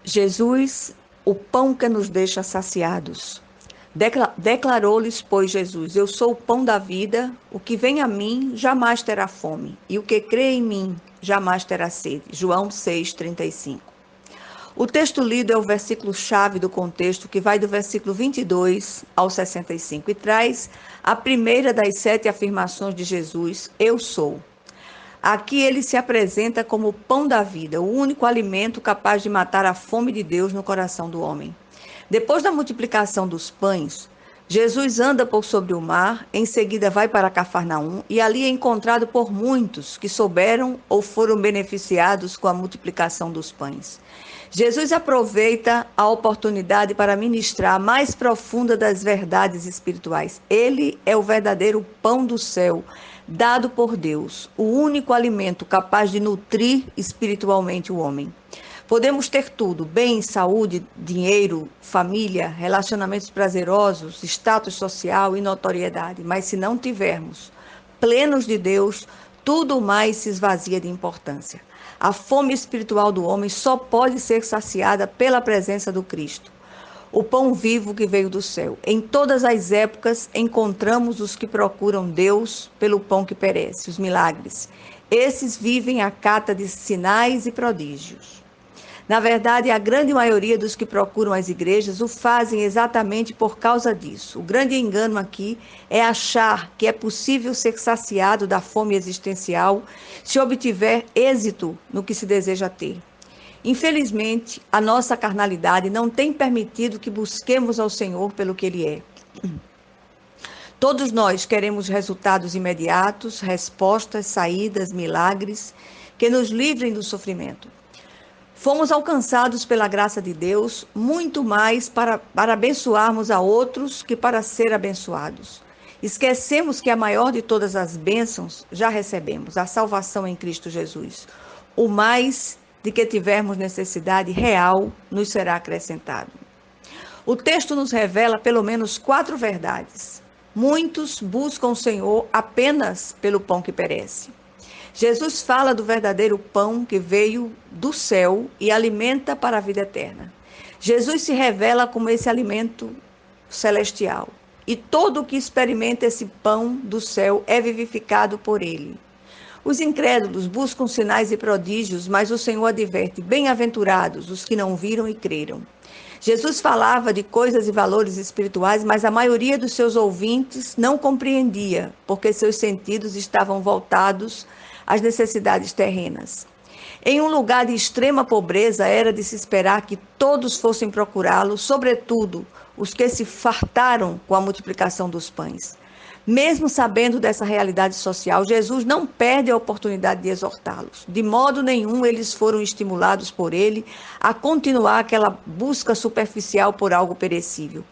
Jesus, o pão que nos deixa saciados. Declarou-lhes, pois, Jesus: Eu sou o pão da vida, o que vem a mim jamais terá fome, e o que crê em mim jamais terá sede. João 6,35. O texto lido é o versículo-chave do contexto, que vai do versículo 22 ao 65, e traz a primeira das 7 afirmações de Jesus: Eu sou. Aqui ele se apresenta como o pão da vida, o único alimento capaz de matar a fome de Deus no coração do homem. Depois da multiplicação dos pães, Jesus anda por sobre o mar, em seguida vai para Cafarnaum e ali é encontrado por muitos que souberam ou foram beneficiados com a multiplicação dos pães. Jesus aproveita a oportunidade para ministrar a mais profunda das verdades espirituais. Ele é o verdadeiro pão do céu, dado por Deus, o único alimento capaz de nutrir espiritualmente o homem. Podemos ter tudo: bem, saúde, dinheiro, família, relacionamentos prazerosos, status social e notoriedade. Mas se não tivermos plenos de Deus, tudo mais se esvazia de importância. A fome espiritual do homem só pode ser saciada pela presença do Cristo, o pão vivo que veio do céu. Em todas as épocas encontramos os que procuram Deus pelo pão que perece, os milagres. Esses vivem à cata de sinais e prodígios. Na verdade, a grande maioria dos que procuram as igrejas o fazem exatamente por causa disso. O grande engano aqui é achar que é possível ser saciado da fome existencial se obtiver êxito no que se deseja ter. Infelizmente, a nossa carnalidade não tem permitido que busquemos ao Senhor pelo que Ele é. Todos nós queremos resultados imediatos, respostas, saídas, milagres que nos livrem do sofrimento. Fomos alcançados pela graça de Deus muito mais para abençoarmos a outros que para ser abençoados. Esquecemos que a maior de todas as bênçãos já recebemos, a salvação em Cristo Jesus. O mais de que tivermos necessidade real nos será acrescentado. O texto nos revela pelo menos 4 verdades. Muitos buscam o Senhor apenas pelo pão que perece. Jesus fala do verdadeiro pão que veio do céu e alimenta para a vida eterna. Jesus se revela como esse alimento celestial. E todo o que experimenta esse pão do céu é vivificado por ele. Os incrédulos buscam sinais e prodígios, mas o Senhor adverte: bem-aventurados os que não viram e creram. Jesus falava de coisas e valores espirituais, mas a maioria dos seus ouvintes não compreendia, porque seus sentidos estavam voltados às necessidades terrenas. Em um lugar de extrema pobreza, era de se esperar que todos fossem procurá-lo, sobretudo os que se fartaram com a multiplicação dos pães. Mesmo sabendo dessa realidade social, Jesus não perde a oportunidade de exortá-los. De modo nenhum eles foram estimulados por ele a continuar aquela busca superficial por algo perecível.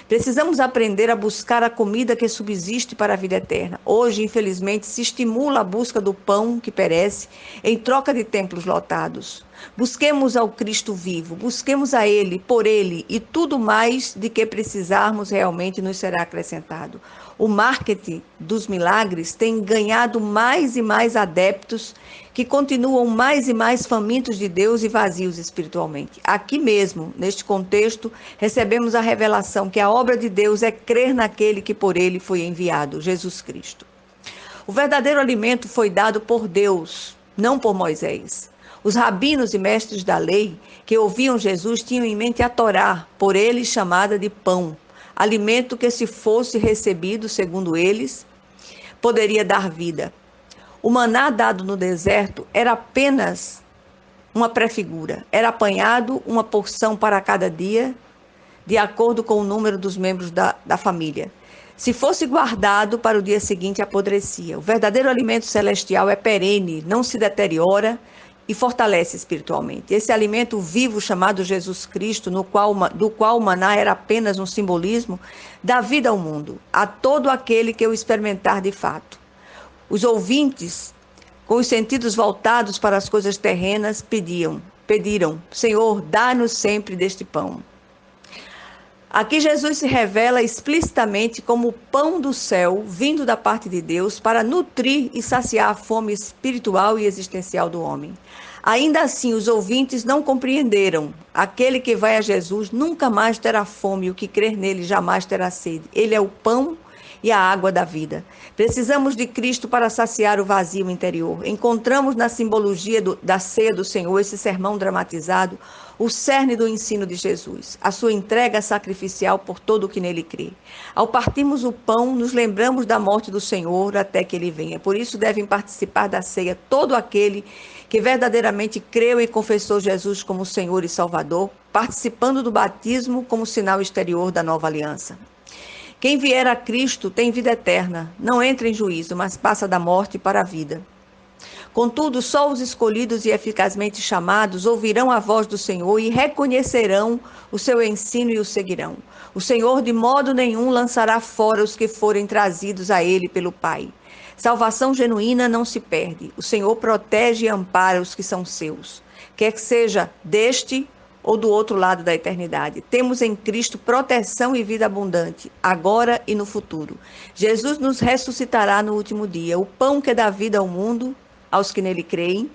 Precisamos aprender a buscar a comida que subsiste para a vida eterna. Hoje, infelizmente, se estimula a busca do pão que perece em troca de templos lotados. Busquemos ao Cristo vivo, busquemos a Ele, por Ele, e tudo mais de que precisarmos realmente nos será acrescentado. O marketing dos milagres tem ganhado mais e mais adeptos que continuam mais e mais famintos de Deus e vazios espiritualmente. Aqui mesmo, neste contexto, recebemos a revelação que a obra de Deus é crer naquele que por ele foi enviado, Jesus Cristo. O verdadeiro alimento foi dado por Deus, não por Moisés. Os rabinos e mestres da lei que ouviam Jesus tinham em mente a Torá, por eles chamada de pão, alimento que, se fosse recebido, segundo eles, poderia dar vida. O maná dado no deserto era apenas uma prefigura. Era apanhado uma porção para cada dia, de acordo com o número dos membros da família. Se fosse guardado para o dia seguinte, apodrecia. O verdadeiro alimento celestial é perene, não se deteriora e fortalece espiritualmente. Esse alimento vivo chamado Jesus Cristo, do qual o maná era apenas um simbolismo, dá vida ao mundo, a todo aquele que o experimentar de fato. Os ouvintes, com os sentidos voltados para as coisas terrenas, pediram: Senhor, dá-nos sempre deste pão. Aqui Jesus se revela explicitamente como o pão do céu, vindo da parte de Deus, para nutrir e saciar a fome espiritual e existencial do homem. Ainda assim, os ouvintes não compreenderam. Aquele que vai a Jesus nunca mais terá fome, o que crer nele jamais terá sede. Ele é o pão e a água da vida. Precisamos de Cristo para saciar o vazio interior. Encontramos na simbologia da ceia do Senhor, esse sermão dramatizado, o cerne do ensino de Jesus, a sua entrega sacrificial por todo o que nele crê. Ao partirmos o pão, nos lembramos da morte do Senhor até que ele venha. Por isso devem participar da ceia todo aquele que verdadeiramente creu e confessou Jesus como Senhor e Salvador, participando do batismo como sinal exterior da nova aliança. Quem vier a Cristo tem vida eterna, não entra em juízo, mas passa da morte para a vida. Contudo, só os escolhidos e eficazmente chamados ouvirão a voz do Senhor e reconhecerão o seu ensino e o seguirão. O Senhor de modo nenhum lançará fora os que forem trazidos a ele pelo Pai. Salvação genuína não se perde. O Senhor protege e ampara os que são seus, quer que seja deste ou do outro lado da eternidade. Temos em Cristo proteção e vida abundante, agora e no futuro. Jesus nos ressuscitará no último dia. O pão que dá vida ao mundo, aos que nele creem,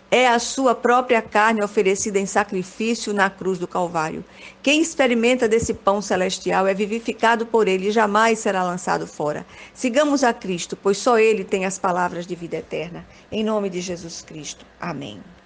é a sua própria carne oferecida em sacrifício na cruz do Calvário. Quem experimenta desse pão celestial é vivificado por ele e jamais será lançado fora. Sigamos a Cristo, pois só ele tem as palavras de vida eterna. Em nome de Jesus Cristo. Amém.